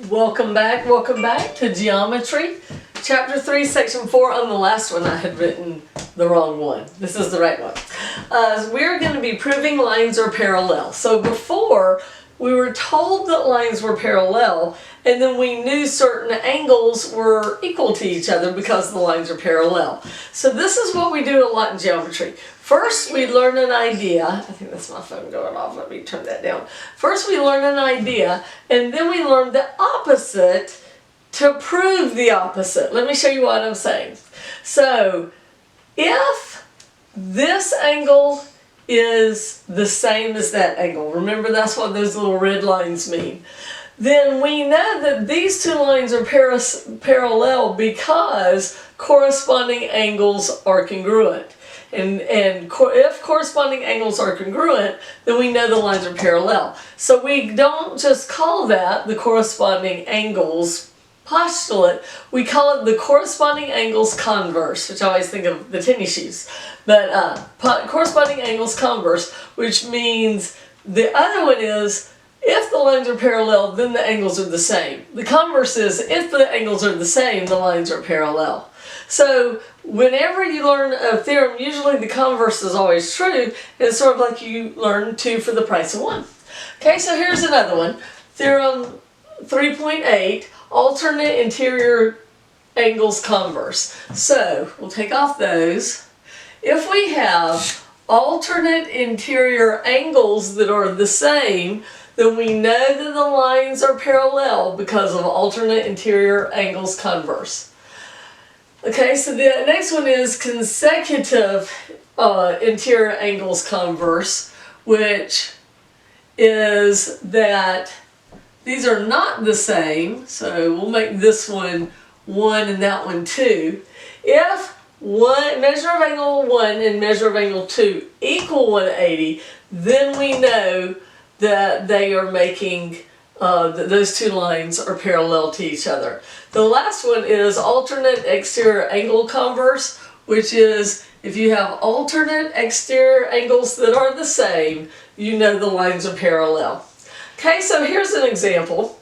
Welcome back to Geometry, Chapter 3, Section 4. On the last one I had written the wrong one. This is the right one. We're going to be proving lines are parallel. So before, we were told that lines were parallel, and then we knew certain angles were equal to each other because the lines are parallel. So this is what we do a lot in geometry. First, we learn an idea. I think that's my phone going off. Let me turn that down. First, we learn an idea, and then we learn the opposite to prove the opposite. Let me show you what I'm saying. So, if this angle is the same as that angle, remember that's what those little red lines mean, then we know that these two lines are parallel because corresponding angles are congruent. And if corresponding angles are congruent, then we know the lines are parallel. So we don't just call that the corresponding angles postulate, we call it the corresponding angles converse, which I always think of the tennis shoes. But corresponding angles converse, which means the other one is if the lines are parallel, then the angles are the same. The converse is if the angles are the same, the lines are parallel. So whenever you learn a theorem, usually the converse is always true. It's sort of like you learn 2 for the price of 1. Okay, so here's another one. Theorem 3.8, alternate interior angles converse. So we'll take off those. If we have alternate interior angles that are the same, then we know that the lines are parallel because of alternate interior angles converse. Okay, so the next one is consecutive interior angles converse, which is that these are not the same. So we'll make this one 1 and that one 2. If measure of angle 1 and measure of angle 2 equal 180, then we know that they are making those two lines are parallel to each other. The last one is alternate exterior angle converse, which is if you have alternate exterior angles that are the same, you know the lines are parallel. Okay, so here's an example.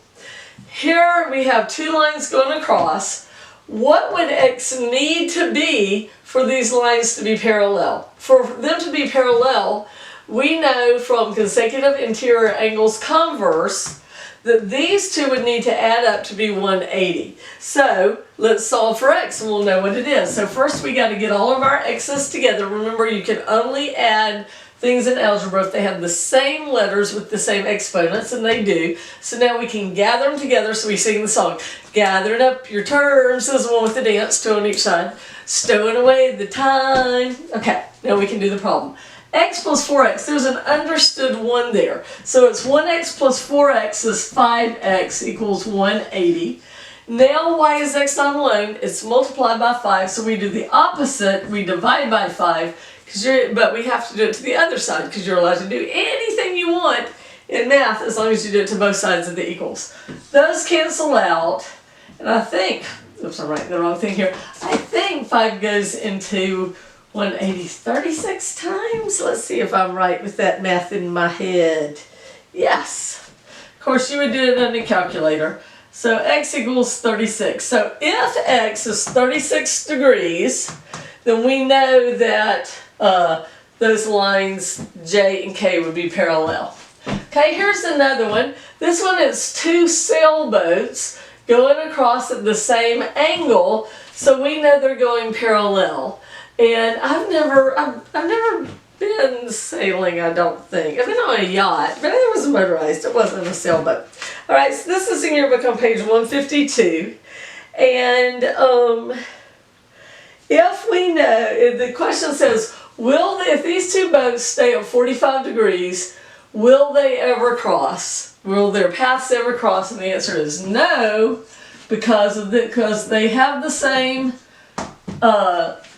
Here we have two lines going across. What would X need to be for these lines to be parallel? For them to be parallel, we know from consecutive interior angles converse that these two would need to add up to be 180. So let's solve for X and we'll know what it is. So first we got to get all of our X's together. Remember, you can only add things in algebra if they have the same letters with the same exponents, and they do. So now we can gather them together, so we sing the song. Gathering up your terms, says the one with the dance, 2 on each side. Stowing away the time. Okay, now we can do the problem. X plus 4x, there's an understood 1 there. So it's 1x plus 4x is 5x equals 180. Now y is x not alone, it's multiplied by 5, so we do the opposite, we divide by 5, but we have to do it to the other side because you're allowed to do anything you want in math as long as you do it to both sides of the equals. Those cancel out, and I think, oops, I'm writing the wrong thing here, I think 5 goes into 180 36 times. Let's see if I'm right with that math in my head. Yes. Of course, you would do it on a calculator. So x equals 36. So if x is 36 degrees, then we know that those lines J and K would be parallel. Okay, here's another one. This one is 2 sailboats going across at the same angle, so we know they're going parallel. And I've never been sailing, I don't think. I've been on a yacht, but it was motorized. It wasn't a sailboat. All right, so this is in your book on page 152. And if we know, the question says, if these two boats stay at 45 degrees, will they ever cross? Will their paths ever cross? And the answer is no, because they have the same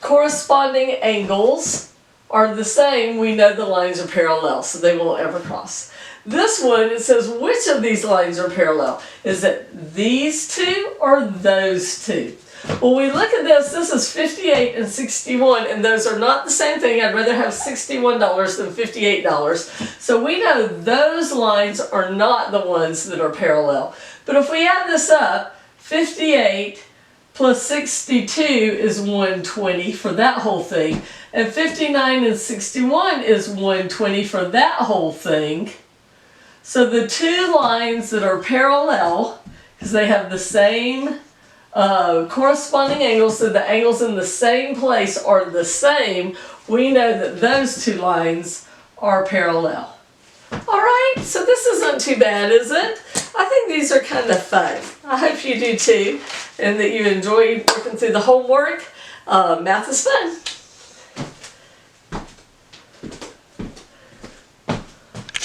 corresponding angles are the same. We know the lines are parallel, so they won't ever cross. This one, it says which of these lines are parallel? Is it these two or those two? Well, we look at this is 58 and 61, and those are not the same thing. I'd rather have $61 than $58. So we know those lines are not the ones that are parallel. But if we add this up, 58 plus 62 is 120 for that whole thing. And 59 and 61 is 120 for that whole thing. So the two lines that are parallel, because they have the same corresponding angles, so the angles in the same place are the same, we know that those two lines are parallel. Alright, so this isn't too bad, is it? I think these are kind of fun. I hope you do too, and that you enjoyed working through the homework. Math is fun.